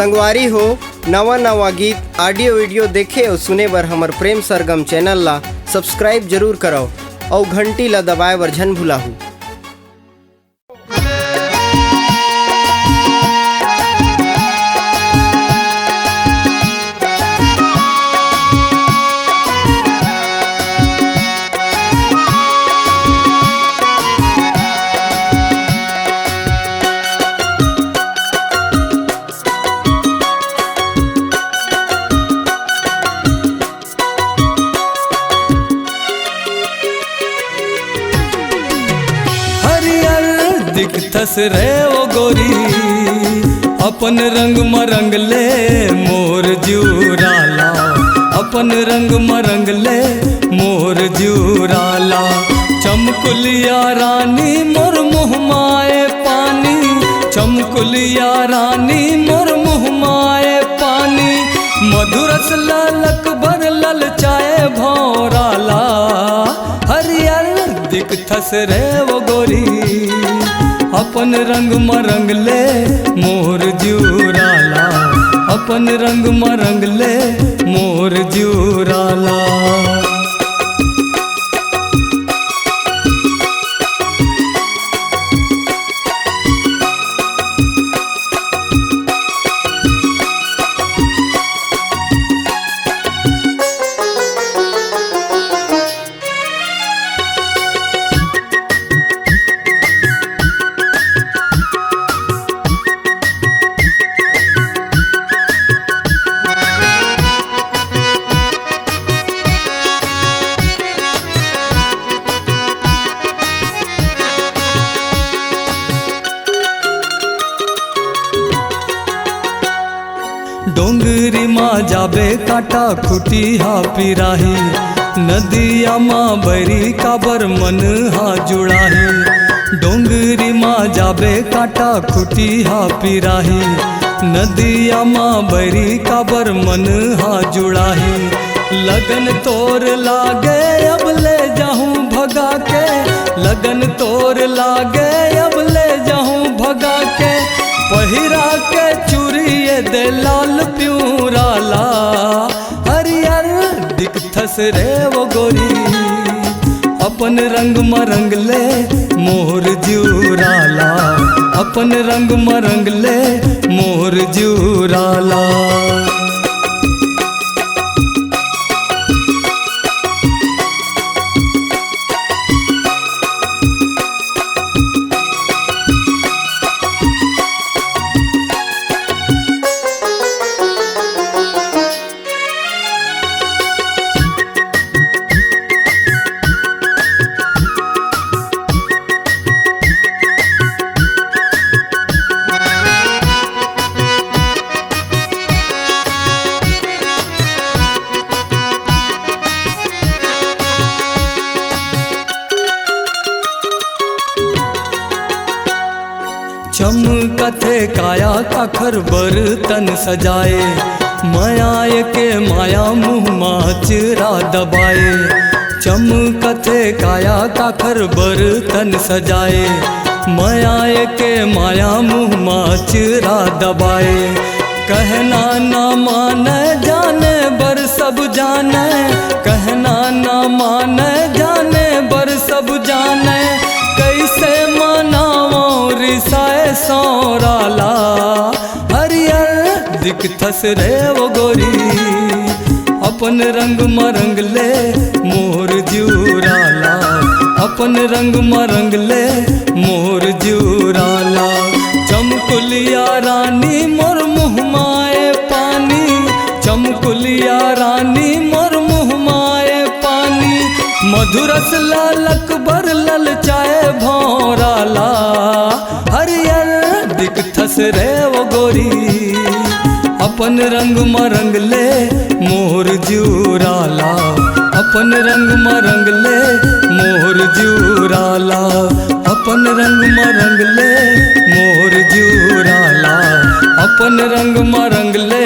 संगवारी हो नवा नवा गीत ऑडियो वीडियो देखे और सुने बर हमर प्रेम सरगम चैनल ला सब्सक्राइब जरूर करो और घंटी ला दबाए बर झन भुलाहू। दिखथस रे ओ गोरी अपन रंग मरंग ले मोर जुराला, अपन रंग मरंग ले मोर जुराला। चमकुलिया रानी मोर मुँह माए पानी, चमकुलिया रानी मोर मुँह माए पानी। मधुरस ललक भर ललचाए भौराला, हरियर दिखथस रे ओ गोरी अपन रंग मरंग ले मोर जुराला, अपन रंग मरंग ले मोर जुराला। डोंगरी माँ जाबे काटा खुटी हा पिराही, नदिया माँ बरी काबर मन हा जुड़ाही। डोंगरी माँ जाबे काटा खुटी हा पिराही, नदिया माँ बरी काबर मन हा जुड़ाही। लगन तोर लागे अब ले जाऊं भगा के, लगन तोर लागे अब ले जाऊं भगा के। पहिरा के चूड़िए दे लाल प्यूराला, हरियर दिखथस रे वो गोरी अपन रंग मरंग ले मोर जुराला, अपन रंग मरंग ले मोर जुराला। चमकथे काया काखर बर्तन सजाए, माया के माया मुँह माचरा दबाए। चमकथे काया काखर बर्तन सजाए, माया के माया मुँह माचरा दबाए। कहना ना माने जाने बर सब जाने, कहना ना माने जाने बर सब जाने। कैसे मनावो रिसाए सौराला, हरियर दिखथस रे वो गोरी अपन रंग मरंग ले मोर जुराला, अपन रंग मरंग ले मोर जुराला। चमकुलिया रानी मोर मुँह माए पानी, चमकुलिया रानी मोर मुँह माए पानी। मधुरस ललक भर ललचाए भौराला, हरियर दिखथस रे वो गोरी अपन रंग मरंग ले मोर जुराला, अपन रंग मरंग ले मोर जुराला, अपन रंग मरंग ले मोर जुराला, अपन रंग मरंग ले